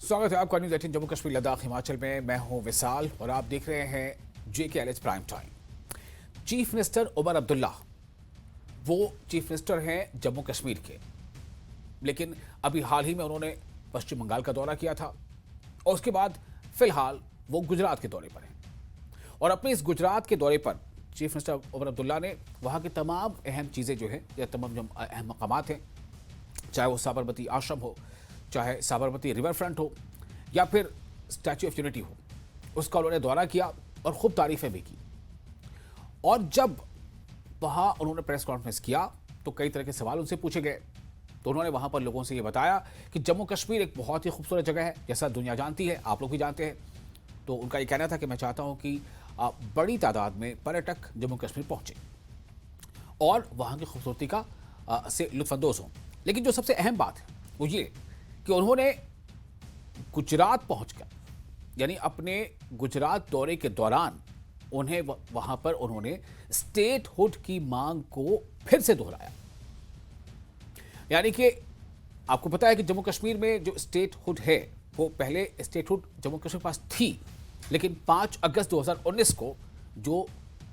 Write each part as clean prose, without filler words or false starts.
स्वागत है आपका न्यूज 18 जम्मू कश्मीर लद्दाख हिमाचल में। मैं हूं विशाल और आप देख रहे हैं JKLH prime time. Chief minister Omar Abdullah वो चीफ मिनिस्टर हैं जम्मू कश्मीर के, लेकिन अभी हाल ही में उन्होंने पश्चिम बंगाल का दौरा किया था और उसके बाद फिलहाल वो गुजरात के दौरे पर हैं। और अपने इस गुजरात के दौरे पर चीफ मिनिस्टर उमर अब्दुल्ला ने वहाँ की तमाम अहम चीज़ें जो है या तमाम जो अहम मकामात हैं, चाहे वो साबरमती आश्रम हो, चाहे साबरमती रिवर फ्रंट हो या फिर स्टैच्यू ऑफ यूनिटी हो, उसका उन्होंने दौरा किया और खूब तारीफें भी की। और जब वहाँ उन्होंने प्रेस कॉन्फ्रेंस किया तो कई तरह के सवाल उनसे पूछे गए। तो उन्होंने वहाँ पर लोगों से ये बताया कि जम्मू कश्मीर एक बहुत ही खूबसूरत जगह है, जैसा दुनिया जानती है, आप लोग भी जानते हैं। तो उनका ये कहना था कि मैं चाहता हूँ कि बड़ी तादाद में पर्यटक जम्मू कश्मीर पहुँचे और वहाँ की खूबसूरती का से लुत्फानंदोज़ हों। लेकिन जो सबसे अहम बात है वो ये कि उन्होंने गुजरात पहुंचकर, यानी अपने गुजरात दौरे के दौरान उन्हें वहां पर उन्होंने स्टेटहुड की मांग को फिर से दोहराया। यानी कि आपको पता है कि जम्मू कश्मीर में जो स्टेटहुड है वो पहले स्टेटहुड जम्मू कश्मीर के पास थी, लेकिन 5 अगस्त 2019 को जो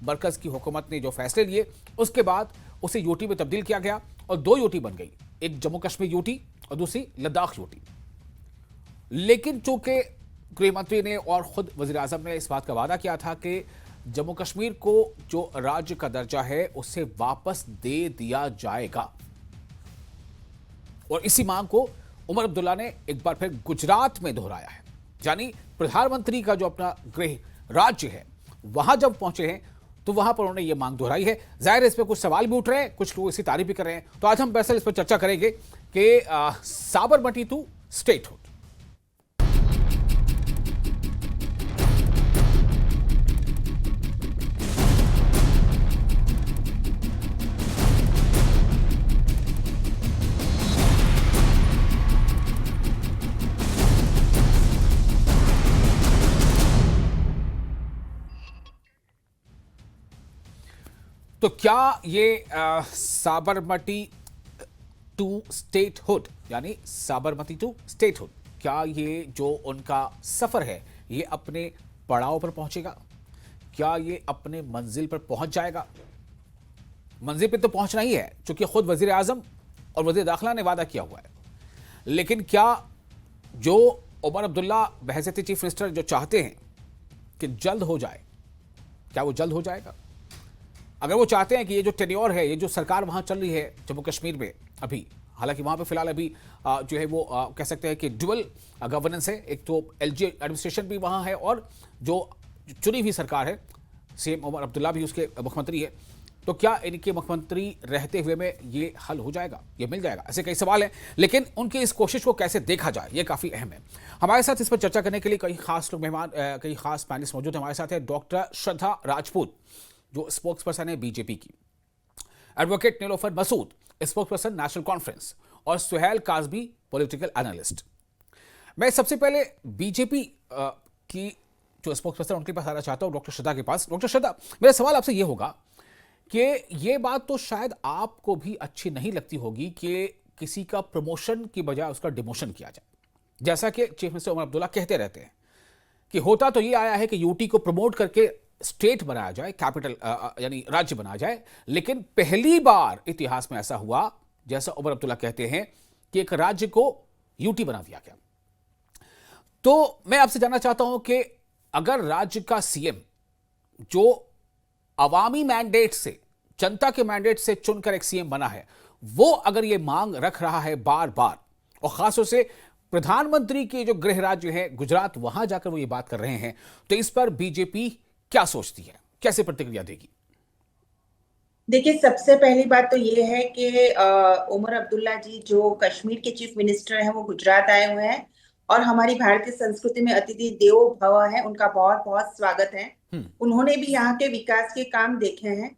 मरकज की हुकूमत ने जो फैसले लिए उसके बाद उसे यूटी में तब्दील किया गया और 2 यूटी बन गई, एक जम्मू कश्मीर यूटी और दूसरी लद्दाख यूटी। लेकिन चूंकि गृह मंत्री ने और खुद वजीर आजम ने इस बात का वादा किया था कि जम्मू कश्मीर को जो राज्य का दर्जा है उसे वापस दे दिया जाएगा, और इसी मांग को उमर अब्दुल्ला ने एक बार फिर गुजरात में दोहराया है। यानी प्रधानमंत्री का जो अपना गृह राज्य है वहां जब पहुंचे हैं तो वहां पर उन्होंने ये मांग दोहराई है। जाहिर है इस पर कुछ सवाल भी उठ रहे हैं, कुछ लोग इसकी तारीफ भी कर रहे हैं। तो आज हम दरअसल इस पर चर्चा करेंगे कि साबरमती टू स्टेटहुड। तो क्या ये साबरमती टू स्टेटहुड यानी साबरमती टू स्टेटहुड, क्या ये जो उनका सफर है ये अपने पड़ाव पर पहुंचेगा? क्या ये अपने मंजिल पर पहुंच जाएगा? मंजिल पे तो पहुंचना ही है, क्योंकि खुद वजीर आजम और वजीर दाखिला ने वादा किया हुआ है। लेकिन क्या जो उमर अब्दुल्ला बहैसियत चीफ मिनिस्टर जो चाहते हैं कि जल्द हो जाए, क्या वो जल्द हो जाएगा? अगर वो चाहते हैं कि ये जो टेन्योर है, ये जो सरकार वहां चल रही है जम्मू कश्मीर में अभी, हालांकि वहां पे फिलहाल अभी जो है वो कह सकते हैं कि डुअल गवर्नेंस है, एक तो एलजी एडमिनिस्ट्रेशन भी वहां है और जो चुनी हुई सरकार है, सीएम उमर अब्दुल्ला भी उसके मुख्यमंत्री है। तो क्या इनके मुख्यमंत्री रहते हुए में ये हल हो जाएगा, ये मिल जाएगा? ऐसे कई सवाल हैं, लेकिन उनकी इस कोशिश को कैसे देखा जाए ये काफी अहम है। हमारे साथ इस पर चर्चा करने के लिए कई खास लोग मेहमान, कई खास पैनलिस्ट मौजूद हैं। हमारे साथ है डॉक्टर श्रद्धा राजपूत जो स्पोक्स पर्सन है बीजेपी की, advocate Nilofar Masood spokesperson National Conference, और सुहेल काजमी पॉलिटिकल एनालिस्ट। मैं सबसे पहले बीजेपी की जो स्पोक्स पर्सन उनके पास आना चाहता हूं, डॉक्टर श्रद्धा के पास। डॉक्टर श्रद्धा, मेरा सवाल आपसे ये होगा कि ये बात तो शायद आपको भी अच्छी नहीं लगती होगी कि किसी का प्रमोशन की बजाय उसका डिमोशन किया जाए, जैसा कि चीफ मिनिस्टर उमर अब्दुल्ला कहते रहते हैं कि होता तो ये आया है कि यूटी को प्रमोट करके स्टेट बनाया जाए, कैपिटल यानी राज्य बनाया जाए, लेकिन पहली बार इतिहास में ऐसा हुआ, जैसा उमर अब्दुल्ला कहते हैं, कि एक राज्य को यूटी बना दिया गया। तो मैं आपसे जानना चाहता हूं कि अगर राज्य का सीएम जो अवामी मैंडेट से, जनता के मैंडेट से चुनकर एक सीएम बना है, वो अगर ये मांग रख रहा है बार बार, और खासतौर से प्रधानमंत्री के जो गृह राज्य है गुजरात, वहां जाकर वो ये बात कर रहे हैं, तो इस पर बीजेपी क्या सोचती है, कैसे प्रतिक्रिया देगी? देखिए, सबसे पहली बात तो ये है कि उमर अब्दुल्ला जी जो कश्मीर के चीफ मिनिस्टर हैं वो गुजरात आए हुए हैं और हमारी भारतीय संस्कृति में अतिथि देवो भव है, उनका बहुत बहुत स्वागत है। उन्होंने भी यहाँ के विकास के काम देखे हैं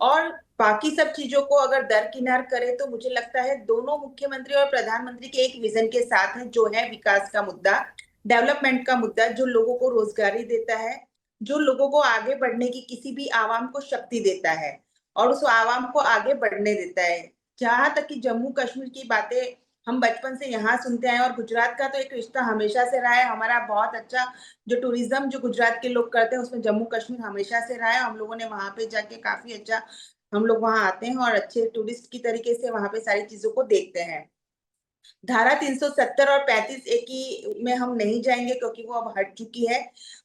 और बाकी सब चीजों को अगर दरकिनार करें तो मुझे लगता है दोनों मुख्यमंत्री और प्रधानमंत्री के एक विजन के साथ है, जो है विकास का मुद्दा, डेवलपमेंट का मुद्दा, जो लोगों को रोजगारी देता है, जो लोगों को आगे बढ़ने की, किसी भी आवाम को शक्ति देता है और उस आवाम को आगे बढ़ने देता है। जहां तक कि जम्मू कश्मीर की बातें हम बचपन से यहाँ सुनते आए और गुजरात का तो एक रिश्ता हमेशा से रहा है हमारा बहुत अच्छा। जो टूरिज्म जो गुजरात के लोग करते हैं उसमें जम्मू कश्मीर हमेशा से रहा है। हम लोगों ने वहां पे जाके काफी अच्छा, हम लोग वहां आते हैं और अच्छे टूरिस्ट की तरीके से वहां पे सारी चीजों को देखते हैं। धारा 370 और 35 ए की में हम नहीं जाएंगे क्योंकि वो अब हट चुकी है।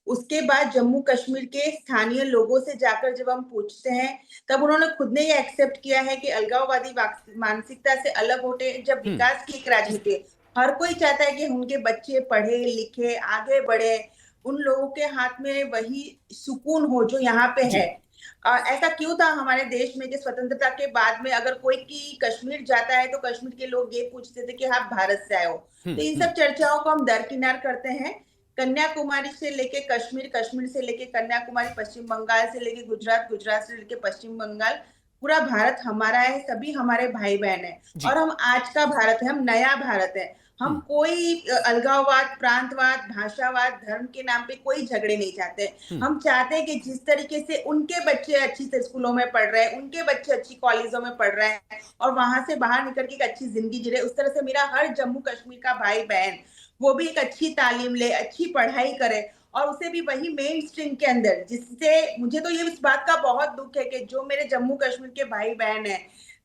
उसके बाद जम्मू कश्मीर के स्थानीय लोगों से जाकर जब हम पूछते हैं, तब उन्होंने खुद ने ये एक्सेप्ट किया है कि अलगाववादी मानसिकता से अलग होते हैं। जब हम्म। विकास की एक राजनीति है, हर कोई चाहता है कि उनके बच्चे पढ़े लिखे आगे बढ़े, उन लोगों के हाथ में वही सुकून हो जो यहाँ पे जी। है। ऐसा क्यों था हमारे देश में कि स्वतंत्रता के बाद में अगर कोई की कश्मीर जाता है तो कश्मीर के लोग ये पूछते थे कि आप भारत से आए हो। तो इन हम्म। सब चर्चाओं को हम दरकिनार करते हैं। कन्याकुमारी से लेके कश्मीर, कश्मीर से लेके कन्याकुमारी, पश्चिम बंगाल से लेके गुजरात, गुजरात से लेके पश्चिम बंगाल, पूरा भारत हमारा है, सभी हमारे भाई बहन है। जी। और हम आज का भारत है, हम नया भारत है। हम हम्म। कोई अलगाववाद, प्रांतवाद, भाषावाद, धर्म के नाम पे कोई झगड़े नहीं चाहते। हम्म। हम चाहते हैं कि जिस तरीके से उनके बच्चे अच्छी से स्कूलों में पढ़ रहे हैं, उनके बच्चे अच्छी कॉलेजों में पढ़ रहे हैं और वहां से बाहर निकल के एक अच्छी जिंदगी जी रहे, उस तरह से मेरा हर जम्मू कश्मीर का भाई बहन वो भी एक अच्छी तालीम ले, अच्छी पढ़ाई करे और उसे भी वही मेन स्ट्रीम के अंदर, जिससे मुझे तो ये इस बात का बहुत दुख है कि जो मेरे जम्मू कश्मीर के भाई बहन है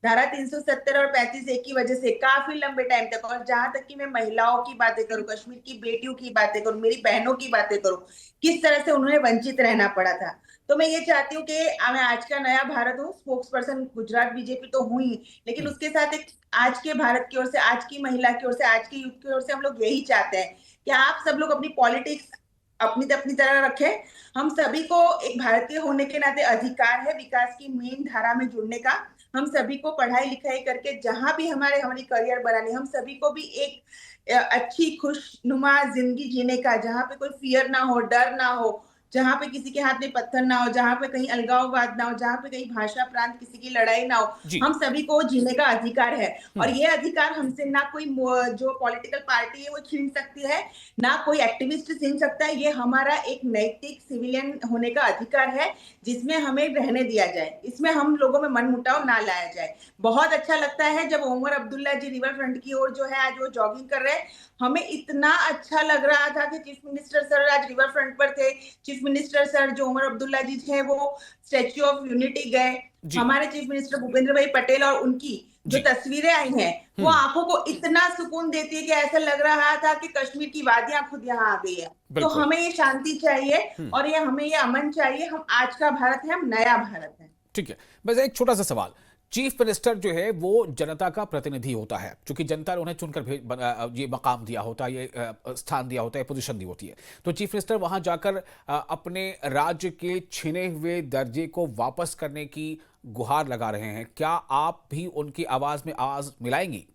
धारा 370 और 35 ए की वजह से काफी लंबे टाइम तक, और जहां तक कि मैं महिलाओं की बातें करूं, कश्मीर की बेटियों की बातें करूं, मेरी बहनों की बातें करूं, किस तरह से उन्हें वंचित रहना पड़ा था। तो मैं ये चाहती हूँ कि मैं आज का नया भारत हूँ, स्पोक्स पर्सन गुजरात बीजेपी तो हुई, लेकिन हम्म। उसके साथ एक आज के भारत की ओर से, आज की महिला की ओर से, आज के यूथ की ओर से हम लोग यही चाहते हैं कि आप सब लोग अपनी पॉलिटिक्स अपनी तरह रखें। हम सभी को एक भारतीय होने के नाते अधिकार है विकास की मेन धारा में जुड़ने का। हम सभी को पढ़ाई लिखाई करके जहां भी हमारी करियर बनानी, हम सभी को भी एक अच्छी खुशनुमा जिंदगी जीने का, जहां पे कोई फियर ना हो, डर ना हो, जहां पे किसी के हाथ में पत्थर ना हो, जहां पे कहीं अलगाववाद ना हो, जहां पे कहीं भाषा प्रांत किसी की लड़ाई ना हो। जी। हम सभी को जीने का अधिकार है और हम्म। ये अधिकार हमसे ना कोई जो पॉलिटिकल पार्टी है वो छीन सकती है, ना कोई एक्टिविस्ट छीन सकता है। ये हमारा एक नैतिक सिविलियन होने का अधिकार है जिसमें हमें रहने दिया जाए, इसमें हम लोगों में मनमुटाव ना लाया जाए। बहुत अच्छा लगता है जब उमर अब्दुल्ला जी रिवर फ्रंट की ओर जो है आज वो जॉगिंग कर रहे हैं, हमें इतना अच्छा लग रहा था कि चीफ मिनिस्टर सर आज रिवर फ्रंट पर थे। चीफ मिनिस्टर सर जो उमर अब्दुल्ला जी थे वो स्टेच्यू ऑफ यूनिटी गए। जी। हमारे चीफ मिनिस्टर भूपेंद्र भाई पटेल और उनकी जो जी। तस्वीरें आई हैं वो हम्म। आंखों को इतना सुकून देती है कि ऐसा लग रहा था कि कश्मीर की वादियां खुद यहाँ आ गई है। तो बिल्कुल। हमें ये शांति चाहिए हम्म। और ये हमें ये अमन चाहिए। हम आज का भारत है, हम नया भारत है। ठीक है। बस एक छोटा सा सवाल, चीफ मिनिस्टर जो है वो जनता का प्रतिनिधि होता है, क्योंकि जनता ने उन्हें चुनकर ये मकाम दिया होता है, ये स्थान दिया होता है, पोजीशन दी होती है। तो चीफ मिनिस्टर वहां जाकर अपने राज्य के छिने हुए दर्जे को वापस करने की गुहार लगा रहे हैं। क्या आप भी उनकी आवाज में आवाज मिलाएंगी?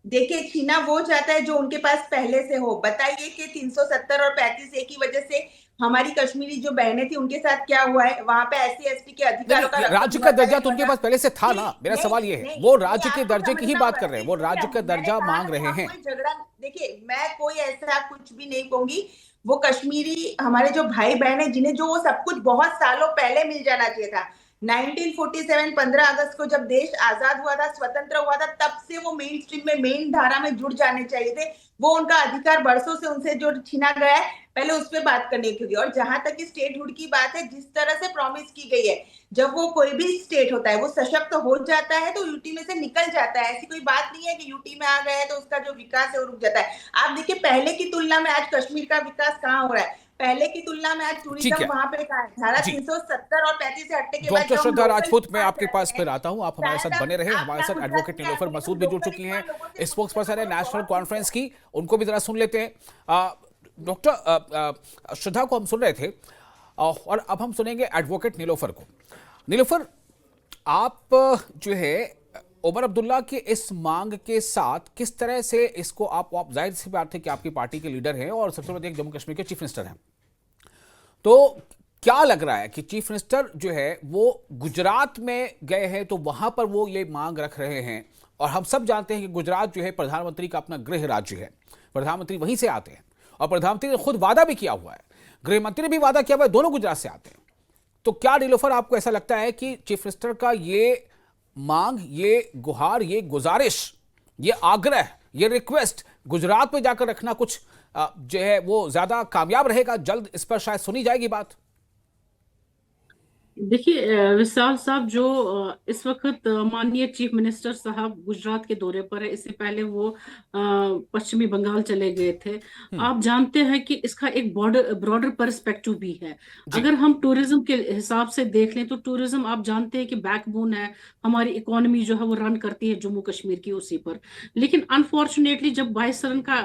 देखिए, छीना वो चाहता है जो उनके पास पहले से हो। बताइए कि 370 और 35 ए की वजह से हमारी कश्मीरी जो बहनें थी उनके साथ क्या हुआ है। वहां पे एससी एसटी के नहीं अधिकारों का नहीं, रक्षा राज्य का हुआ दर्जा तो हुआ उनके था। पास पहले से था नहीं ना। मेरा नहीं सवाल ये है, नहीं, वो ये राज्य के आपको दर्जे की ही समझना बात होगा। कर रहे हैं, वो देखिए राज्य का मैंने दर्जा कहा मांग ना कि रहे हम हैं। कोई झगड़ा, देखिए मैं कोई ऐसा कुछ भी नहीं कहूंगी। वो कश्मीरी हमारे जो भाई बहन है जिन्हें जो वो सब कुछ बहुत सालों पहले मिल जाना चाहिए था। 1947 15 अगस्त को जब देश आजाद हुआ था, स्वतंत्र हुआ था, तब से वो मेन स्ट्रीम में, मेन धारा में जुड़ जाने चाहिए थे। वो उनका अधिकार बरसों से उनसे जो छीना गया है, पहले उस पर बात करने की होगी। और जहां तक कि स्टेटहुड की बात है, जिस तरह से प्रॉमिस की गई है, जब वो कोई भी स्टेट होता है वो सशक्त हो जाता है तो यूटी में से निकल जाता है। ऐसी कोई बात नहीं है कि यूटी में आ गया है तो उसका जो विकास है वो रुक जाता है। आप देखिए पहले की तुलना में आज कश्मीर का विकास कहाँ हो रहा है। पहले की तुलना में आज ठीक टूरिज्म है। वहां पे कहाँ है। धारा जी। 370 और 35 से हटने के बाद डॉक्टर जो हम श्रद्धा लोकल राजपूत, मैं विमान आपके पास चलाते हैं, फिर आता हूं, आप हमारे साथ शायद बने रहे। आप हमारे ना साथ गुजरात एडवोकेट में नीलोफर आते हैं, मसूद हम भी जुड़ लोकल चुकी हैं, विमान लोगों से स्पोक्स पूछते हैं पर्सन तो है लोग नेशनल बहुत खुश कॉन्फ्रेंस होते की, उनको भी जरा सुन लेते हैं। डॉक्टर श्रद्धा को हम सुन रहे थे और अब हम सुनेंगे एडवोकेट नीलोफर को। नीलोफर, आप जो है उमर अब्दुल्ला के इस मांग के साथ किस तरह से इसको आप जाहिर सी बात है कि आपकी पार्टी के लीडर हैं और सबसे बड़े जम्मू कश्मीर के चीफ मिनिस्टर हैं, तो क्या लग रहा है कि चीफ मिनिस्टर जो है वो गुजरात में गए हैं तो वहां पर वो ये मांग रख रहे हैं, और हम सब जानते हैं कि गुजरात जो है प्रधानमंत्री का अपना गृह राज्य है, प्रधानमंत्री वहीं से आते हैं और प्रधानमंत्री ने खुद वादा भी किया हुआ है, गृह मंत्री ने भी वादा किया हुआ है, दोनों गुजरात से आते हैं। तो क्या नीलोफर आपको ऐसा लगता है कि चीफ मिनिस्टर का ये मांग, ये गुहार, ये गुजारिश ये आग्रह, ये रिक्वेस्ट गुजरात में जाकर रखना कुछ जो है वो ज्यादा कामयाब रहेगा? जल्द इस पर शायद सुनी जाएगी बात। देखिए विशाल साहब, जो इस वक्त माननीय चीफ मिनिस्टर साहब गुजरात के दौरे पर है, इससे पहले वो पश्चिमी बंगाल चले गए थे। आप जानते हैं कि इसका एक ब्रॉडर पर्सपेक्टिव भी है। जी। अगर हम टूरिज्म के हिसाब से देख लें तो टूरिज्म आप जानते हैं कि बैकबोन है, हमारी इकोनॉमी जो है वो रन करती है जम्मू कश्मीर की उसी पर। लेकिन अनफॉर्चुनेटली जब 22 रन का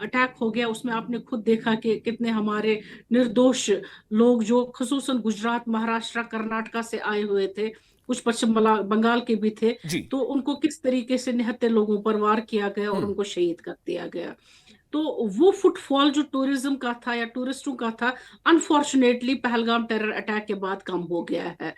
अटैक हो गया, उसमें आपने खुद देखा कि कितने हमारे निर्दोष लोग, जो खसूसन गुजरात, महाराष्ट्र, कर्नाटका से आए हुए थे, कुछ पश्चिम बंगाल के भी थे, जी। तो उनको किस तरीके से निहत्थे लोगों पर वार किया गया और उनको शहीद कर दिया गया। तो वो फुटफॉल जो टूरिज्म का था या टूरिस्टों का था, अनफॉर्चुनेटली पहलगाम टेरर अटैक के बाद कम हो गया है।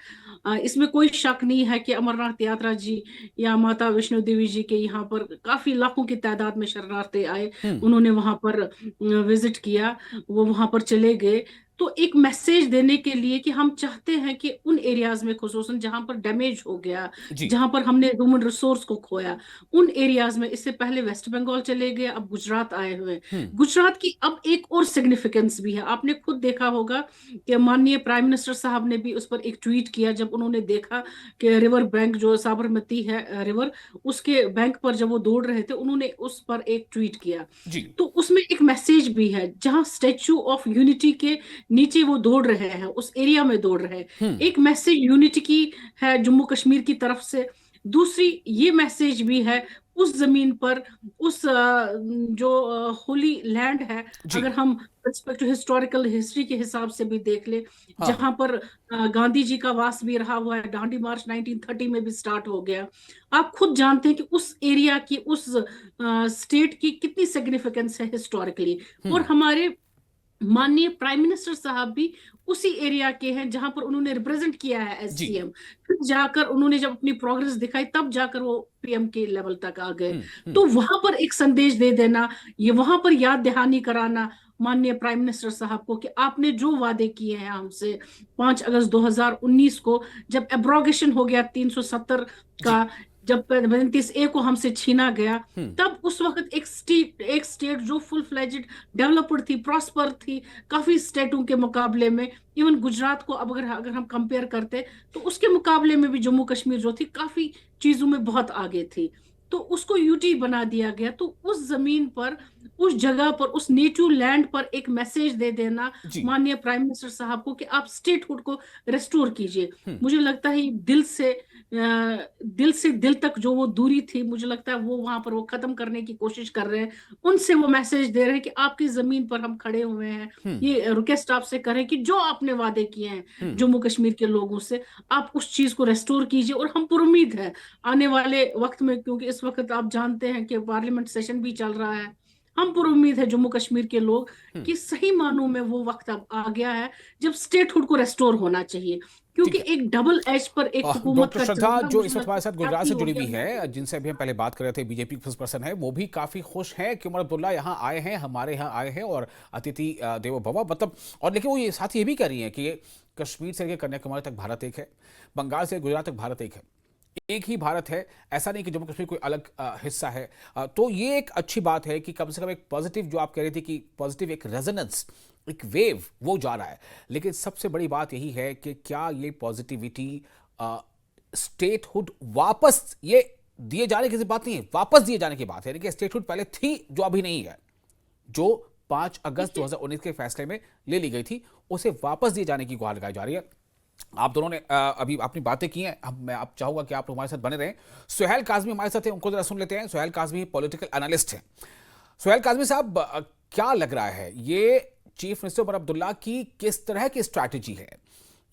इसमें कोई शक नहीं है कि अमरनाथ यात्रा जी या माता वैष्णो देवी जी के यहाँ पर काफी लाखों की तादाद में शरणार्थी आए, उन्होंने वहां पर विजिट किया, वो वहां पर चले गए। तो एक मैसेज देने के लिए कि हम चाहते हैं कि उन एरियाज में, खुसूसन जहां पर डैमेज हो गया, जी। जहां पर हमने ह्यूमन रिसोर्स को खोया, उन एरियाज में, इससे पहले वेस्ट बंगाल चले गए, अब गुजरात आए हुए। गुजरात की अब एक और सिग्निफिकेंस भी है। आपने खुद देखा होगा कि माननीय प्राइम मिनिस्टर साहब ने भी उस पर एक ट्वीट किया, जब उन्होंने देखा कि रिवर बैंक जो साबरमती है रिवर, उसके बैंक पर जब वो दौड़ रहे थे, उन्होंने उस पर एक ट्वीट किया। जी। तो उसमें एक मैसेज भी है, जहां स्टैच्यू ऑफ यूनिटी के नीचे वो दौड़ रहे हैं, उस एरिया में दौड़ रहे हैं, एक मैसेज यूनिटी की है जम्मू कश्मीर की तरफ से। दूसरी ये मैसेज भी है उस जमीन पर, उस जो होली लैंड है, अगर हम रिस्पेक्ट हिस्टोरिकल हिस्ट्री के हिसाब से भी देख ले, जहां पर गांधी जी का वास भी रहा हुआ है, दांडी मार्च 1930 में भी स्टार्ट हो गया। आप खुद जानते हैं कि उस एरिया की, उस स्टेट की कितनी सिग्निफिकेंस है हिस्टोरिकली। और हमारे माननीय प्राइम मिनिस्टर साहब भी उसी एरिया के हैं जहां पर उन्होंने रिप्रेजेंट किया है एज सीएम। फिर जाकर उन्होंने जब अपनी प्रोग्रेस दिखाई, तब जाकर वो पीएम के लेवल तक आ गए। तो वहां पर एक संदेश दे देना, ये वहां पर याद दहानी कराना माननीय प्राइम मिनिस्टर साहब को कि आपने जो वादे किए हैं हमसे 5 अगस्त 2019 को, जब एब्रोगेशन हो गया 370 का, जब 35A को हमसे छीना गया, तब उस वक्त एक स्टेट जो फुल फ्लेजेड डेवलप्ड थी, प्रॉस्पर थी काफी स्टेटों के मुकाबले में, इवन गुजरात को अब अगर हम कंपेयर करते तो उसके मुकाबले में भी जम्मू कश्मीर जो थी काफी चीजों में बहुत आगे थी। तो उसको यूटी बना दिया गया। तो उस जमीन पर, उस जगह पर, उस नेटिव लैंड पर एक मैसेज दे देना माननीय प्राइम मिनिस्टर साहब को कि आप स्टेटहुड को रेस्टोर कीजिए। मुझे लगता है दिल से दिल तक जो वो दूरी थी, मुझे लगता है वो वहां पर वो खत्म करने की कोशिश कर रहे हैं। उनसे वो मैसेज दे रहे हैं कि आपकी जमीन पर हम खड़े हुए हैं। ये रिक्वेस्ट आपसे करें कि जो आपने वादे किए हैं जम्मू कश्मीर के लोगों से, आप उस चीज को रेस्टोर कीजिए। और हम पर उम्मीद है आने वाले वक्त में, क्योंकि इस वक्त आप जानते हैं कि पार्लियामेंट सेशन भी चल रहा है, हम पर उम्मीद है जम्मू कश्मीर के लोग कि सही मानों में वो वक्त अब आ गया है जब स्टेटहुड को रेस्टोर होना चाहिए। क्योंकि एक डबल एज पर एक हुकूमत डॉक्टर का श्रद्धा चलना, जो मुझे इस वक्त लगता हमारे साथ है गुजरात से काफी जुड़ी हो हुई गया है, जिनसे अभी हम पहले बात कर रहे थे, बीजेपी पर्सन है, वो भी काफी खुश है कि उमर अब्दुल्ला यहाँ आए हैं, हमारे यहाँ आए हैं और अतिथि देवो भव, मतलब। और लेकिन वो ये साथ ये भी कह रही है कि कश्मीर से लेकर कन्याकुमारी तक भारत एक है, बंगाल से गुजरात तक भारत एक है, एक ही भारत है, ऐसा नहीं कि जम्मू कश्मीर कोई अलग हिस्सा है। तो ये एक अच्छी बात है कि कम से कम एक पॉजिटिव, जो आप कह रही थी कि पॉजिटिव एक रेजोनेंस, एक वेव वो जा रहा है। लेकिन सबसे बड़ी बात यही है कि क्या ये पॉजिटिविटी स्टेटहुड वापस ये दिए जाने की बात नहीं है, वापस दिए जाने की बात है। देखिए स्टेटहुड पहले थी, जो अभी नहीं है, जो 5 अगस्त 2019 के फैसले में ले ली गई थी, उसे वापस दिए जाने की गुहार लगाई जा रही है। आप दोनों ने अभी अपनी बातें की हैं, मैं आप चाहूंगा कि आप हमारे साथ बने रहें। सुहेल काज़मी हमारे साथ हैं, उनको जरा सुन लेते हैं। सुहेल काज़मी पॉलिटिकल एनालिस्ट हैं। सुहेल काज़मी साहब, क्या लग रहा है ये चीफ मिनिस्टर उमर अब्दुल्ला की किस तरह की स्ट्रैटेजी है?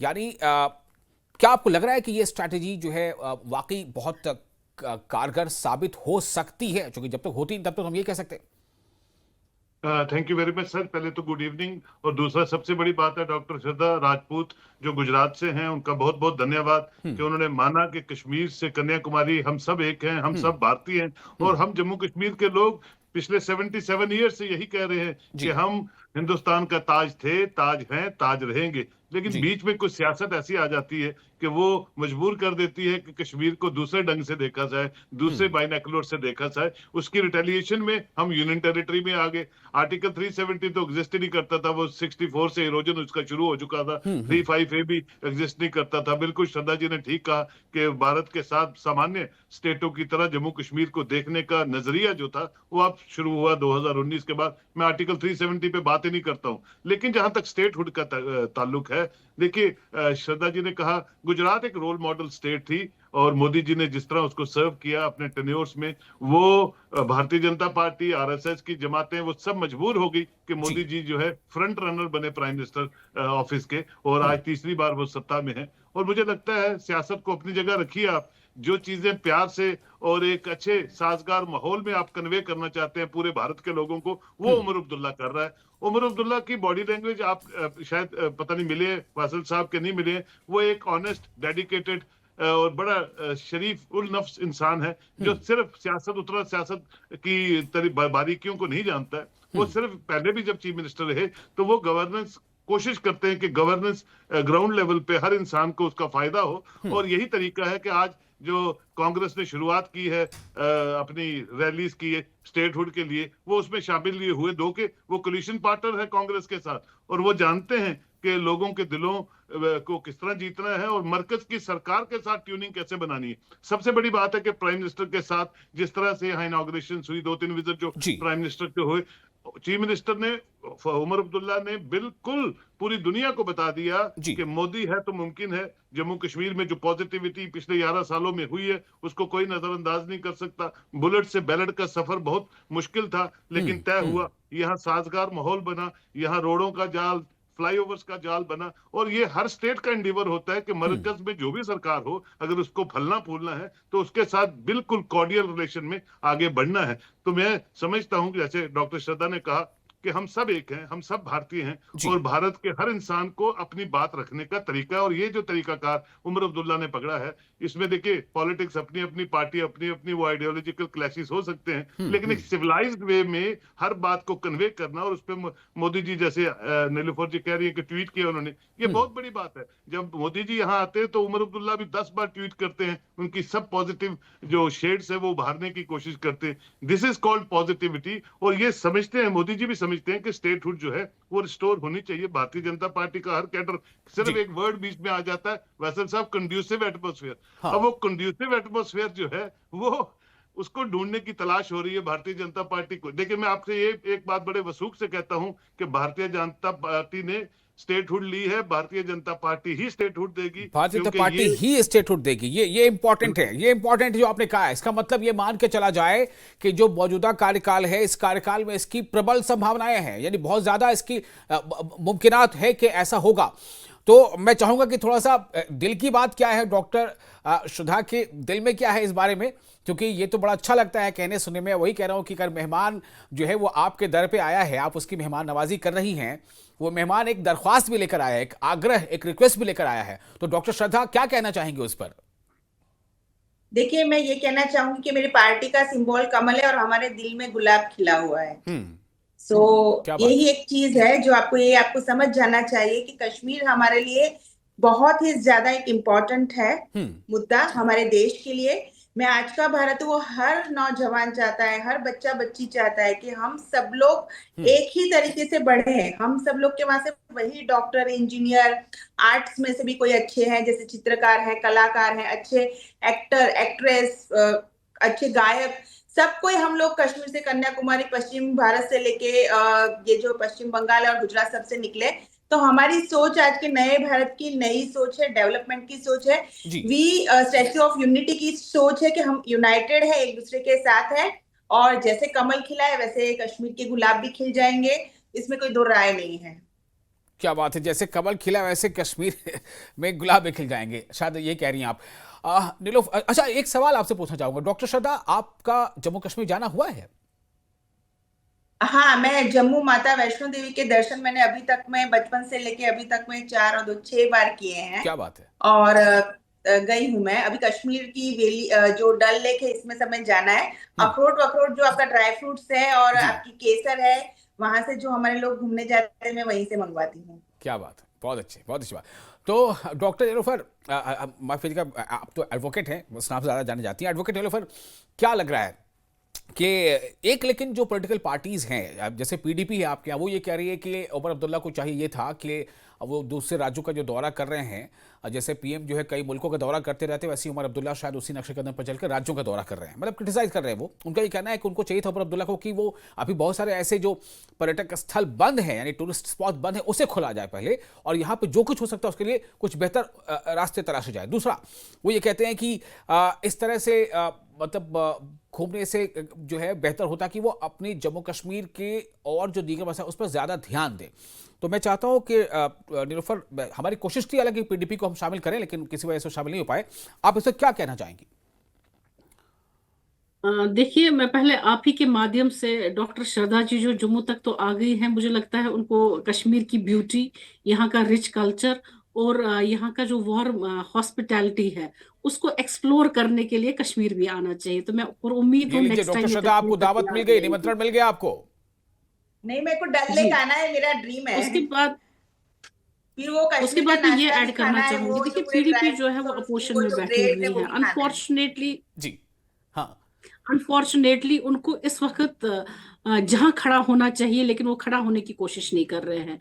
यानी क्या आपको लग रहा है कि ये स्ट्रैटेजी जो है वाकई बहुत कारगर साबित हो सकती है? क्योंकि जब तक होती तब तक हम ये कह सकते हैं। Thank you very much sir. पहले तो गुड इवनिंग, और दूसरा सबसे बड़ी बात है डॉक्टर श्रद्धा राजपूत जो गुजरात से हैं, उनका बहुत बहुत धन्यवाद कि उन्होंने माना कि कश्मीर से कन्याकुमारी हम सब एक हैं, हम सब भारतीय हैं। और हम जम्मू कश्मीर के लोग पिछले 77 ईयर से यही कह रहे हैं कि हम हिंदुस्तान का ताज थे, ताज हैं, ताज रहेंगे। लेकिन जी। बीच में कुछ सियासत ऐसी आ जाती है कि वो मजबूर कर देती है कि कश्मीर को दूसरे ढंग से देखा जाए, दूसरे बाइनोकुलर से देखा जाए। उसकी रिटेलिएशन में हम यूनियन टेरिटरी में आ गए। आर्टिकल 370 तो एग्जिस्ट ही नहीं करता था, वो 64 से इरोजन उसका शुरू हो चुका था। 35A भी एग्जिस्ट नहीं करता था। बिल्कुल श्रद्धा जी ने ठीक कहा कि भारत के साथ सामान्य स्टेटों की तरह जम्मू कश्मीर को देखने का नजरिया जो था वो अब शुरू हुआ 2019 के बाद। मैं आर्टिकल 370 पे बात ही नहीं करता हूं। लेकिन जहां तक स्टेटहुड का ताल्लुक है, देखिए श्रद्धा जी ने कहा गुजरात एक रोल मॉडल स्टेट थी और मोदी जी ने जिस तरह उसको सर्व किया अपने टेन्योर्स में, वो भारतीय जनता पार्टी, आरएसएस की जमातें, वो सब मजबूर हो गई कि मोदी जी जो है फ्रंट रनर बने प्राइम मिनिस्टर ऑफिस के, और आज तीसरी बार वो सत्ता में है। और मुझे लगता है सियासत को अपनी जगह रखिए आप, जो चीजें प्यार से और एक अच्छे साजगार माहौल में आप कन्वे करना चाहते हैं पूरे भारत के लोगों को, वो उमर अब्दुल्ला कर रहा है। उमर अब्दुल्ला की बॉडी लैंग्वेज आप शायद पता नहीं मिले, फासिल साहब के नहीं मिले। वो एक ऑनेस्ट, डेडिकेटेड और बड़ा शरीफ उल नफ्स इंसान है, जो सिर्फ सियासत उतना सियासत की बारीकियों को नहीं जानता है। वो सिर्फ पहले भी जब चीफ मिनिस्टर रहे तो वो गवर्नेंस कोशिश करते हैं कि गवर्नेंस ग्राउंड लेवल पे हर इंसान को उसका फायदा हो। और यही तरीका है कि आज जो कांग्रेस ने शुरुआत की है अपनी रैलीज की स्टेटहुड के लिए, वो उसमें शामिल लिए हुए दो के वो कोलिशन पार्टनर है कांग्रेस के साथ, और वो जानते हैं कि लोगों के दिलों को किस तरह जीतना है और मरकज की सरकार के साथ ट्यूनिंग कैसे बनानी है। सबसे बड़ी बात है कि प्राइम मिनिस्टर के साथ जिस तरह से यहाँ इनॉग्रेशन हुई, 2-3 विजिट जो प्राइम मिनिस्टर के हुए, चीफ मिनिस्टर ने, उमर अब्दुल्ला ने बिल्कुल पूरी दुनिया को बता दिया कि मोदी है तो मुमकिन है। जम्मू कश्मीर में जो पॉजिटिविटी पिछले 11 सालों में हुई है उसको कोई नजरअंदाज नहीं कर सकता। बुलेट से बैलेट का सफर बहुत मुश्किल था लेकिन तय हुआ। यहाँ साजगार माहौल बना, यहाँ रोडों का जाल, फ्लाईओवर्स का जाल बना। और ये हर स्टेट का इंडिवर होता है कि मरकज में जो भी सरकार हो, अगर उसको फलना फूलना है तो उसके साथ बिल्कुल कॉर्डियल रिलेशन में आगे बढ़ना है। तो मैं समझता हूं कि जैसे डॉक्टर श्रद्धा ने कहा कि हम सब एक हैं, हम सब भारतीय हैं, और भारत के हर इंसान को अपनी बात रखने का तरीका, और ये जो तरीकाकार उमर अब्दुल्ला ने पकड़ा है, इसमें देखिए पॉलिटिक्स अपनी अपनी पार्टी अपनी अपनी वो आइडियोलॉजिकल क्लैशेस हो सकते हैं, लेकिन एक सिविलाइज्ड वे में हर बात को कन्वे करना। और उस पर मोदी जी, जैसे नीलूफर जी कह रही है कि ट्वीट किया उन्होंने, ये बहुत बड़ी बात है। जब मोदी जी यहाँ आते हैं तो उमर अब्दुल्ला भी 10 बार ट्वीट करते हैं, उनकी सब पॉजिटिव जो शेड्स है वो उभारने की कोशिश करते हैं। This is called positivity. और ये समझते हैं, मोदी जी भी समझते हैं कि स्टेटहुड जो है वो रिस्टोर होनी चाहिए। भारतीय जनता पार्टी का हर कैडर, सिर्फ एक वर्ड बीच में आ जाता है, वैसे साहब, कंड्यूसिव एटमोस्फेयर। अब वो कंड्यूसिव एटमोस्फेयर जो है वो उसको ढूंढने की तलाश हो रही है भारतीय जनता पार्टी को। देखिए मैं आपसे ये एक बात बड़े वसूख से कहता हूं कि भारतीय जनता पार्टी ने स्टेटहुड ली है, भारतीय जनता पार्टी ही स्टेटहुड देगी। भारतीय जनता पार्टी ही स्टेटहुड देगी, ये इंपॉर्टेंट है। ये इंपॉर्टेंट जो आपने कहा है, इसका मतलब ये मान के चला जाए कि जो मौजूदा कार्यकाल है, इस कार्यकाल में इसकी प्रबल संभावनाएं हैं, यानी बहुत ज्यादा इसकी मुमकिनात है कि ऐसा होगा। तो मैं चाहूंगा कि थोड़ा सा दिल की बात क्या है डॉक्टर श्रद्धा के दिल में क्या है इस बारे में, क्योंकि ये तो बड़ा अच्छा लगता है कहने सुनने में। वही कह रहा हूं कि अगर मेहमान जो है वो आपके दर पे आया है, आप उसकी मेहमान नवाजी कर रही हैं, वो मेहमान एक दरख्वास्त भी लेकर आया है, एक आग्रह, एक रिक्वेस्ट भी लेकर आया है, तो डॉक्टर श्रद्धा क्या कहना चाहेंगे उस पर? देखिए मैं ये कहना चाहूंगी कि मेरी पार्टी का सिंबल कमल है और हमारे दिल में गुलाब खिला हुआ है। यही एक चीज है जो आपको समझ जाना चाहिए कि कश्मीर हमारे लिए बहुत ही ज्यादा एक इम्पोर्टेंट है मुद्दा हमारे देश के लिए। मैं आज का भारत, वो हर नौजवान चाहता है, हर बच्चा बच्ची चाहता है कि हम सब लोग एक ही तरीके से बढ़े हैं। हम सब लोग के वहां से वही डॉक्टर, इंजीनियर, आर्ट्स में से भी कोई अच्छे हैं, जैसे चित्रकार है, कलाकार है, अच्छे एक्टर, एक्ट्रेस, अच्छे गायक, सब कोई हम लोग कश्मीर से कन्याकुमारी, पश्चिम भारत से लेके ये जो पश्चिम बंगाल और गुजरात सबसे निकले। तो हमारी सोच आज के नए भारत की नई सोच है, डेवलपमेंट की सोच है, स्टैच्यू ऑफ यूनिटी की सोच है कि हम यूनाइटेड है, एक दूसरे के साथ है, और जैसे कमल खिला है वैसे कश्मीर के गुलाब भी खिल जाएंगे, इसमें कोई दो राय नहीं है। क्या बात है, जैसे कमल खिला वैसे कश्मीर में गुलाब भी खिल जाएंगे, शायद ये कह रही हैं आप। नीलोफ, अच्छा एक सवाल आपसे पूछना चाहूंगा डॉक्टर श्रद्धा, आपका जम्मू कश्मीर जाना हुआ है? हाँ, मैं जम्मू माता वैष्णो देवी के दर्शन मैंने अभी तक में बचपन से लेके अभी तक में 4 और 2 6 बार किए हैं। क्या बात है। और गई हूँ मैं। अभी कश्मीर की वेली जो डल लेक है इसमें सब में जाना है। अखरोट वखरोट जो आपका ड्राई फ्रूट्स है और आपकी केसर है वहां से जो हमारे लोग घूमने जाते हैं मैं वहीं से मंगवाती हूँ। क्या बात है, बहुत अच्छी बात। तो डॉक्टर निलोफर, माफ कीजिएगा, आप तो एडवोकेट हैं, उस नाम से ज़्यादा जाने जाती हैं। एडवोकेट निलोफर, क्या लग रहा है कि एक, लेकिन जो पॉलिटिकल पार्टीज हैं, अब जैसे पीडीपी है आपके यहाँ, वो ये कह रही है कि उमर अब्दुल्ला को चाहिए ये था कि वो दूसरे राज्यों का जो दौरा कर रहे हैं, जैसे पीएम जो है कई मुल्कों का दौरा करते रहते हैं, वैसे ही उमर अब्दुल्ला शायद उसी नक्शे कदम पर चलकर राज्यों का दौरा कर रहे हैं, मतलब क्रिटिसाइज कर रहे हैं। वो उनका ये कहना है कि उनको चाहिए था उमर अब्दुल्ला को कि वो अभी बहुत सारे ऐसे जो पर्यटक स्थल बंद हैं, यानी टूरिस्ट स्पॉट बंद है, उसे खोला जाए पहले, और यहाँ पे जो कुछ हो सकता है उसके लिए कुछ बेहतर रास्ते तलाशे जाए। दूसरा, वो ये कहते हैं कि इस तरह से मतलब घूमने से जो है बेहतर होता कि वो अपनी जम्मू कश्मीर के और जो दीगर मसला उस पर ज़्यादा ध्यान दें। तो मैं चाहता हूँ कि निलोफर, हमारी कोशिश थी हालांकि पीडीपी को हम शामिल करें, लेकिन किसी वजह से शामिल नहीं हो पाए। आप इस पर क्या कहना चाहेंगी? देखिए, मैं पहले आप ही के माध्यम से, डॉक्टर श्रद्धा जी जो जम्मू तक तो आ गई हैं, मुझे लगता है उनको कश्मीर की ब्यूटी, यहाँ का रिच कल्चर और यहाँ का जो वार्म हॉस्पिटैलिटी है, उसको एक्सप्लोर करने के लिए कश्मीर भी आना चाहिए। तो मैं और उम्मीद ये हूँ लीजिए नेक्स्ट डॉक्टर टाइम श्रद्धा, आपको दावत मिल गई, निमंत्रण मिल गया आपको। नहीं, मेरे को डल जी। लेक आना है, मेरा ड्रीम है। उसके बाद फिर वो उसके कश्मीर का बाद मैं ये नाश्ता भी ऐड खाना करना है, चाहूंगी, वो जो देखिए पूरे पीडीपी ड्राई जो है फ्रूट्स वो और उसकी अपोजिशन वो में जो बैठी ब्रेड है हुई वो है। भी खाना है। जी हाँ। अनफॉर्चुनेटली उनको इस वक्त जहां खड़ा होना चाहिए, लेकिन वो खड़ा होने की कोशिश नहीं कर रहे हैं।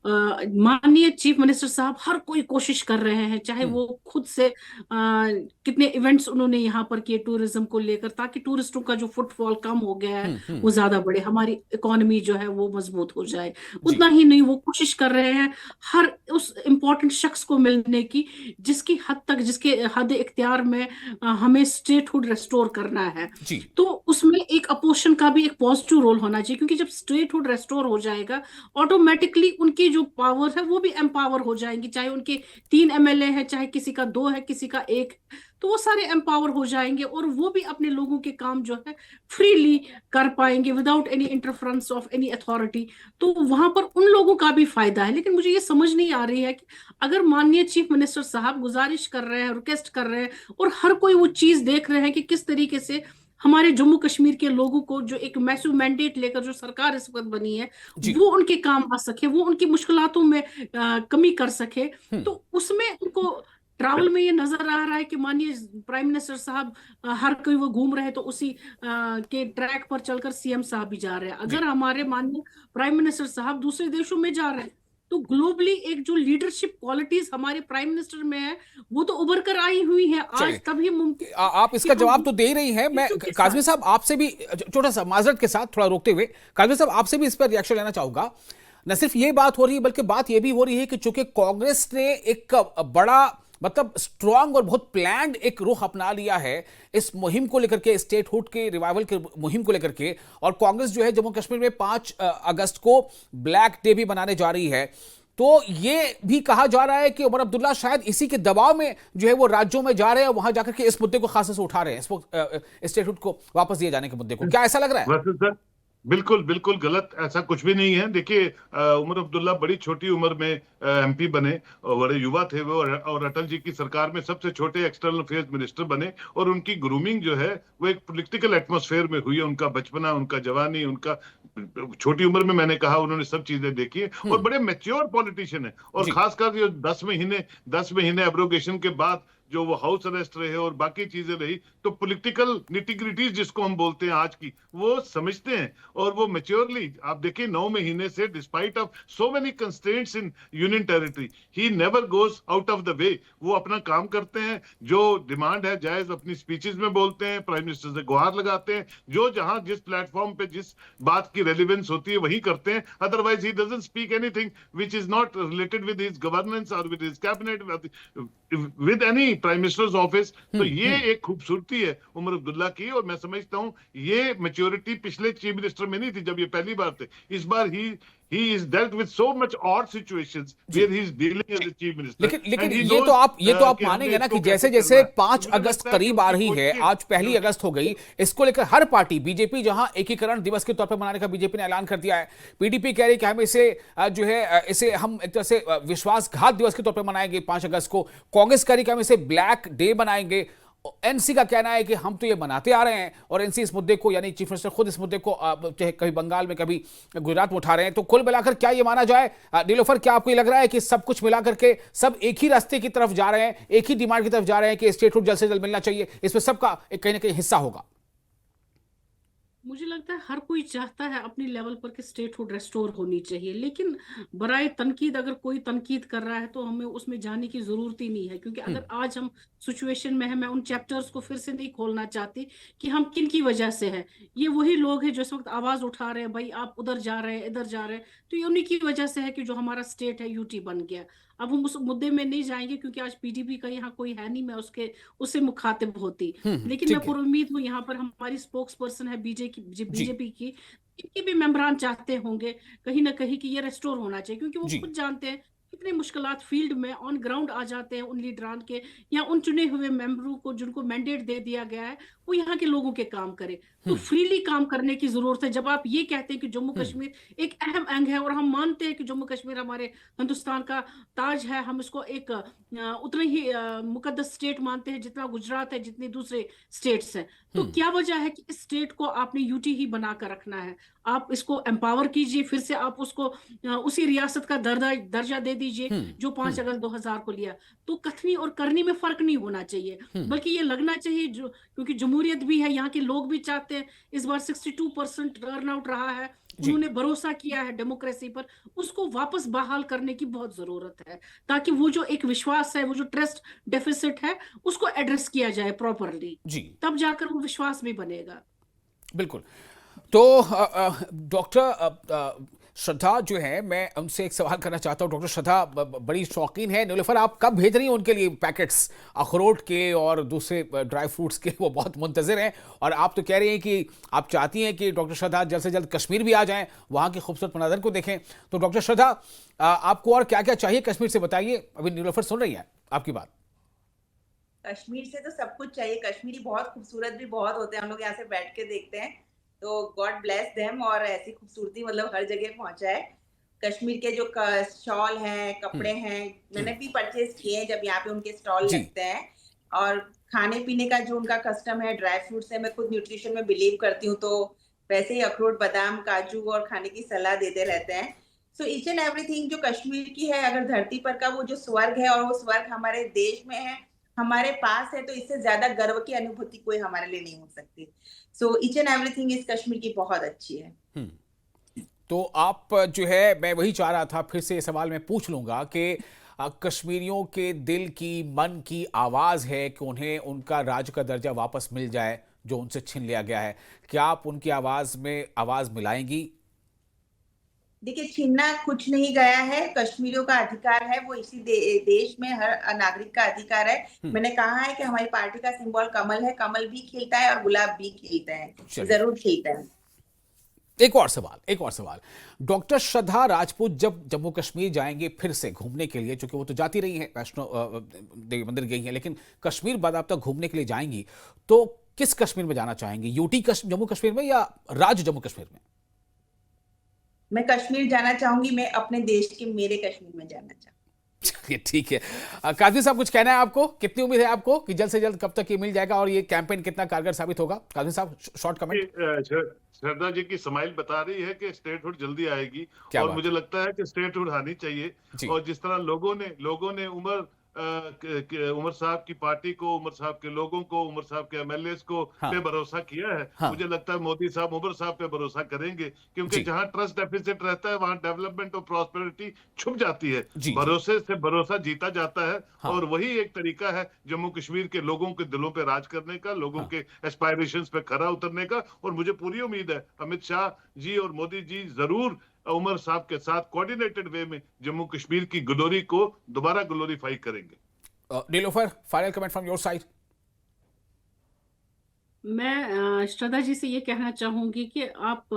माननीय चीफ मिनिस्टर साहब हर कोई कोशिश कर रहे हैं, चाहे वो खुद से कितने इवेंट्स उन्होंने यहाँ पर किए टूरिज्म को लेकर, ताकि टूरिस्टों का जो फुटफॉल कम हो गया है वो ज्यादा बढ़े, हमारी इकोनॉमी जो है वो मजबूत हो जाए। जी उतना ही नहीं, वो कोशिश कर रहे हैं हर उस इम्पोर्टेंट शख्स को मिलने की जिसकी हद तक, जिसके हद इख्तियार में हमें स्टेटहुड रेस्टोर करना है। जी तो उसमें एक अपोजिशन का भी एक पॉजिटिव रोल होना चाहिए, क्योंकि जब स्टेटहुड रेस्टोर हो जाएगा, ऑटोमेटिकली उनकी जो पावर है वो भी एम्पावर हो जाएंगी, चाहे उनके 3 एमएलए है, चाहे किसी का 2 है, किसी का 1, तो वो सारे एम्पावर हो जाएंगे और वो भी अपने लोगों के काम जो है फ्रीली कर पाएंगे without any interference of any authority. तो वहां पर उन लोगों का भी फायदा है। लेकिन मुझे ये समझ नहीं आ रही है कि अगर माननीय चीफ मिनिस्टर साहब गुजारिश कर रहे हैं, रिक्वेस्ट कर रहे हैं, और हर कोई वो चीज देख रहे हैं कि किस तरीके से हमारे जम्मू कश्मीर के लोगों को, जो एक मैसिव मैंडेट लेकर जो सरकार इस वक्त बनी है, जी वो उनके काम आ सके, वो उनकी मुश्किलातों में कमी कर सके, तो उसमें उनको ट्रैवल में ये नजर आ रहा है कि माननीय प्राइम मिनिस्टर साहब हर कोई वो घूम रहे हैं, तो उसी के ट्रैक पर चलकर सीएम साहब भी जा रहे हैं। अगर हमारे माननीय प्राइम मिनिस्टर साहब दूसरे देशों में जा रहे हैं, तो ग्लोबली एक जो लीडरशिप क्वालिटीज हमारे प्राइम मिनिस्टर में है वो तो उभर कर आई हुई है। चलिए, आज तभी मुमकिन आप इसका जवाब तो दे ही रही हैं। मैं देशों के काजमी साथ। साहब आपसे भी छोटा सा माजरत के साथ थोड़ा रोकते हुए, काजमी साहब आपसे भी इस पर रिएक्शन लेना चाहूंगा। न सिर्फ ये बात हो रही है, बल्कि बात ये भी हो रही है कि चूंकि कांग्रेस ने एक बड़ा मतलब स्ट्रांग और बहुत प्लान्ड एक रुख अपना लिया है इस मुहिम को लेकर के, स्टेटहुड के रिवाइवल के मुहिम को लेकर के, और कांग्रेस जो है जम्मू कश्मीर में 5 अगस्त को ब्लैक डे भी मनाने जा रही है, तो ये भी कहा जा रहा है कि उमर अब्दुल्ला शायद इसी के दबाव में जो है वो राज्यों में जा रहे हैं, वहां जाकर के इस मुद्दे को खास से उठा रहे हैं, स्टेटहुड को वापस दिए जाने के मुद्दे को। क्या ऐसा लग रहा है? वैसे सर बिल्कुल बिल्कुल गलत, ऐसा कुछ भी नहीं है। देखिए उमर अब्दुल्ला बड़ी छोटी उम्र में एमपी बने और बड़े युवा थे वो, और अटल जी की सरकार में सबसे छोटे एक्सटर्नल अफेयर्स मिनिस्टर बने, और उनकी ग्रूमिंग जो है वो एक पॉलिटिकल एटमॉस्फेयर में हुई है। उनका बचपना, उनका जवानी, उनका छोटी उम्र में, मैंने कहा उन्होंने सब चीजें देखी है, और बड़े मैच्योर पॉलिटिशियन है। और खासकर जो 10 महीने एब्रोगेशन के बाद जो वो हाउस अरेस्ट रहे और बाकी चीजें रही, तो पॉलिटिकल निटिग्रिटीज जिसको हम बोलते हैं आज की, वो समझते हैं और वो मैच्योरली, आप देखिए 9 महीने से despite of so many constraints in union territory, he never goes out of the way. वो अपना काम करते हैं, जो डिमांड है जायज अपनी स्पीचेस में बोलते हैं, प्राइम मिनिस्टर से गुहार लगाते हैं, जो जहां जिस प्लेटफॉर्म पे जिस बात की रेलिवेंस होती है वही करते हैं। Otherwise he doesn't speak anything which is not related with his governance और with his cabinet, with any prime minister's office. तो ये एक खूबसूरती है उमर अब्दुल्ला की, और मैं समझता हूं ये मैच्योरिटी पिछले चीफ मिनिस्टर में नहीं थी जब ये पहली बार थे। इस बार ही is dealt with so much odd situations where he is dealing as a chief minister. लेकिन ये तो आप मानेंगे ना कि जैसे जैसे 5 अगस्त करीब आ रही है, आज 1 अगस्त हो गई, इसको लेकर हर पार्टी, बीजेपी जहां एकीकरण दिवस के तौर पर मनाने का बीजेपी ने ऐलान कर दिया है, पीडीपी कह रही है कि हम इसे जो है इसे हम एक तरह से विश्वासघात दिवस के तौर पर मनाएंगे 5 अगस्त को, कांग्रेस कह रही कि हम इसे ब्लैक डे बनाएंगे, एनसी का कहना है कि हम तो ये मनाते आ रहे हैं और एनसी इस मुद्दे को, यानी चीफ मिनिस्टर खुद इस मुद्दे को चाहे कभी बंगाल में कभी गुजरात में उठा रहे हैं। तो कुल मिलाकर क्या ये माना जाए नीलोफर, क्या आपको ये लग रहा है कि सब कुछ मिलाकर के सब एक ही रास्ते की तरफ जा रहे हैं, एक ही डिमांड की तरफ जा रहे हैं कि स्टेटहुड जल्द से जल्द मिलना चाहिए, इसमें सबका एक कहीं ना कहीं हिस्सा होगा? मुझे लगता है हर कोई चाहता है अपनी लेवल पर कि स्टेटहुड रेस्टोर होनी चाहिए, लेकिन बराए तनकीद अगर कोई तनकीद कर रहा है तो हमें उसमें जाने की जरूरत ही नहीं है, क्योंकि अगर आज हम सिचुएशन में है, मैं उन चैप्टर्स को फिर से नहीं खोलना चाहती कि हम किन की वजह से है। ये वही लोग हैं जो इस वक्त आवाज उठा रहे हैं, भाई आप उधर जा रहे हैं, इधर जा रहे हैं, तो ये उन्हीं की वजह से है कि जो हमारा स्टेट है यूटी बन गया। अब हम उस मुद्दे में नहीं जाएंगे क्योंकि आज पीडीपी का यहाँ कोई है नहीं, मैं उससे मुखातिब होती। लेकिन मैं ठीक है। पूरी उम्मीद हूँ यहाँ पर हमारी स्पोक्स पर्सन है जी बीजेपी की, इनके भी मेंबरान चाहते होंगे कहीं ना कहीं कि ये रेस्टोर होना चाहिए, क्योंकि वो जी खुद जानते हैं कितने मुश्किलात फील्ड में ऑन ग्राउंड आ जाते हैं उन लीडरान के या उन चुने हुए मेंबरों को जिनको मैंडेट दे दिया गया है वो यहाँ के लोगों के काम करे। तो फ्रीली काम करने की जरूरत है। जब आप ये कहते हैं कि जम्मू कश्मीर एक अहम अंग है और हम मानते हैं कि जम्मू कश्मीर हमारे हिंदुस्तान का ताज है, हम इसको एक उतना ही मुकद्दस स्टेट मानते हैं जितना गुजरात है, जितने दूसरे स्टेट्स हैं, तो क्या वजह है कि इस स्टेट को आपने यूटी ही बनाकर रखना है? आप इसको एम्पावर कीजिए, फिर से आप उसको उसी रियासत का दर्जा दे दीजिए जो 5 अगस्त 2000 को लिया। तो कथनी और करनी में फर्क नहीं होना चाहिए, बल्कि ये लगना चाहिए जो, क्योंकि जमहूरियत भी है, यहाँ के लोग भी चाहते हैं। इस बार 62% टर्नआउट रहा है, उन्होंने भरोसा किया है डेमोक्रेसी पर, उसको वापस बहाल करने की बहुत जरूरत है ताकि वो जो एक विश्वास है, वो जो ट्रस्ट डेफिसिट है, उसको एड्रेस किया जाए प्रॉपरली, जी तब जाकर वो विश्वास भी बनेगा। बिल्कुल। तो डॉक्टर श्रद्धा जो है, मैं उनसे एक सवाल करना चाहता हूँ। डॉक्टर श्रद्धा बड़ी शौकीन है नीलोफर, आप कब भेज रही हैं उनके लिए पैकेट्स अखरोट के और दूसरे ड्राई फ्रूट्स के? वो बहुत मुंतज़िर हैं और आप तो कह रही हैं कि आप चाहती हैं कि डॉक्टर श्रद्धा जल्द से जल्द कश्मीर भी आ जाएं, वहाँ के खूबसूरत मनाज़र को देखें। तो डॉक्टर श्रद्धा, आपको और क्या क्या चाहिए कश्मीर से, बताइए। अभी नीलोफर सुन रही है आपकी बात। कश्मीर से तो सब कुछ चाहिए। कश्मीरी बहुत खूबसूरत भी बहुत होते हैं, हम लोग यहाँ से बैठ के देखते हैं, तो गॉड ब्लेस देम, और ऐसी खूबसूरती मतलब हर जगह पहुंचा है। कश्मीर के जो शॉल हैं, कपड़े हैं, मैंने भी परचेज किए हैं जब यहाँ पे उनके स्टॉल लगते हैं। और खाने पीने का जो उनका कस्टम है, ड्राई फ्रूट्स है, मैं खुद न्यूट्रिशन में बिलीव करती हूँ, तो वैसे ही अखरोट, बादाम, काजू और खाने की सलाह देते रहते हैं। सो ईच एंड एवरीथिंग जो कश्मीर की है, अगर धरती पर का वो जो स्वर्ग है और वो स्वर्ग हमारे देश में है, हमारे पास है, तो इससे ज्यादा गर्व की अनुभूति कोई हमारे लिए नहीं हो सकती। सो ईच एंड एवरीथिंग इस कश्मीर की बहुत अच्छी है। तो आप जो है, मैं वही चाह रहा था, फिर से ये सवाल मैं पूछ लूंगा कि कश्मीरियों के दिल की, मन की आवाज है कि उन्हें उनका राज्य का दर्जा वापस मिल जाए जो उनसे छीन लिया गया है। क्या आप उनकी आवाज में आवाज मिलाएंगी? देखिए, छीनना कुछ नहीं गया है, कश्मीरियों का अधिकार है, वो इसी देश में हर नागरिक का अधिकार है। मैंने कहा है कि हमारी पार्टी का सिंबल कमल है, कमल भी खिलता है और गुलाब भी खिलता है, जरूर खिलता है। एक और सवाल। डॉक्टर श्रद्धा राजपूत जब जम्मू कश्मीर जाएंगे फिर से घूमने के लिए, चूंकि वो तो जाती रही हैं, वैष्णो देवी मंदिर गई हैं, लेकिन कश्मीर बाद आप तक घूमने के लिए जाएंगी, तो किस कश्मीर में जाना चाहेंगी? यूटी जम्मू कश्मीर में या राज्य जम्मू कश्मीर में? मैं कश्मीर जाना चाहूंगी, मैं अपने देश के मेरे कश्मीर में जाना चाहूंगी। ठीक है। काजी साहब, कुछ कहना है आपको? कितनी उम्मीद है आपको कि जल्द से जल्द कब तक ये मिल जाएगा और ये कैंपेन कितना कारगर साबित होगा? काजी साहब, शॉर्ट कमेंट। श्रद्धा जी की स्माइल बता रही है कि स्टेटहुड जल्दी आएगी, और मुझे लगता है कि स्टेटहुड आनी चाहिए। और जिस तरह लोगों ने उमर साहब की पार्टी को, उमर साहब के लोगों को, उमर साहब के एमएलए को पे भरोसा किया है, मुझे लगता है मोदी साहब उमर साहब पे भरोसा करेंगे, क्योंकि जहां ट्रस्ट डेफिसिट रहता है वहां डेवलपमेंट और प्रॉस्पेरिटी छुप जाती है। भरोसे से भरोसा जीता जाता है, और वही एक तरीका है जम्मू कश्मीर के लोगों के दिलों पे राज करने का, लोगों के एस्पायरेशंस पे खरा उतरने का। और मुझे पूरी उम्मीद है अमित शाह जी और मोदी जी जरूर उमर साहब के साथ कोऑर्डिनेटेड वे में जम्मू कश्मीर की ग्लोरी को दोबारा ग्लोरीफाई करेंगे। Nilofar, final comment from your side. मैं श्रद्धा जी से ये कहना चाहूंगी कि आप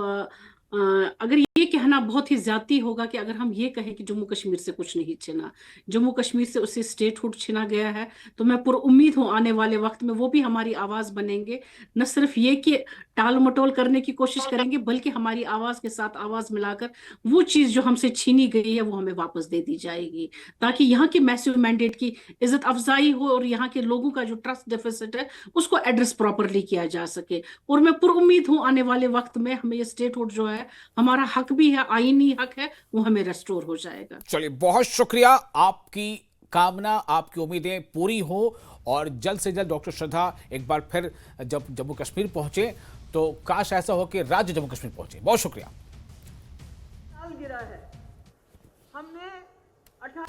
अगर ये ये कहना बहुत ही ज्यादती होगा कि अगर हम ये कहें कि जम्मू कश्मीर से कुछ नहीं छिना, जम्मू कश्मीर से उससे स्टेटहुड छिना गया है। तो मैं पुरुम्मीद हूं आने वाले वक्त में वो भी हमारी आवाज बनेंगे, न सिर्फ ये कि टाल मटोल करने की कोशिश करेंगे, बल्कि हमारी आवाज के साथ आवाज मिलाकर वो चीज जो हमसे छीनी गई है वो हमें वापस दे दी जाएगी, ताकि यहाँ के मैसिव मैंडेट की इज्जत अफजाई हो और यहाँ के लोगों का जो ट्रस्ट डेफिसिट है उसको एड्रेस प्रॉपरली किया जा सके। और मैं पुरुम्मीद हूं आने वाले वक्त में हमें ये स्टेटहुड जो है, हमारा हक भी है, आईनी हक है, वो हमें रेस्टोर हो जाएगा। चलिए, बहुत शुक्रिया। आपकी कामना, आपकी उम्मीदें पूरी हो और जल्द से जल्द डॉक्टर श्रद्धा एक बार फिर जब जम्मू कश्मीर पहुंचे तो काश ऐसा हो कि राज्य जम्मू कश्मीर पहुंचे। बहुत शुक्रिया। साल गिरा है हमने 18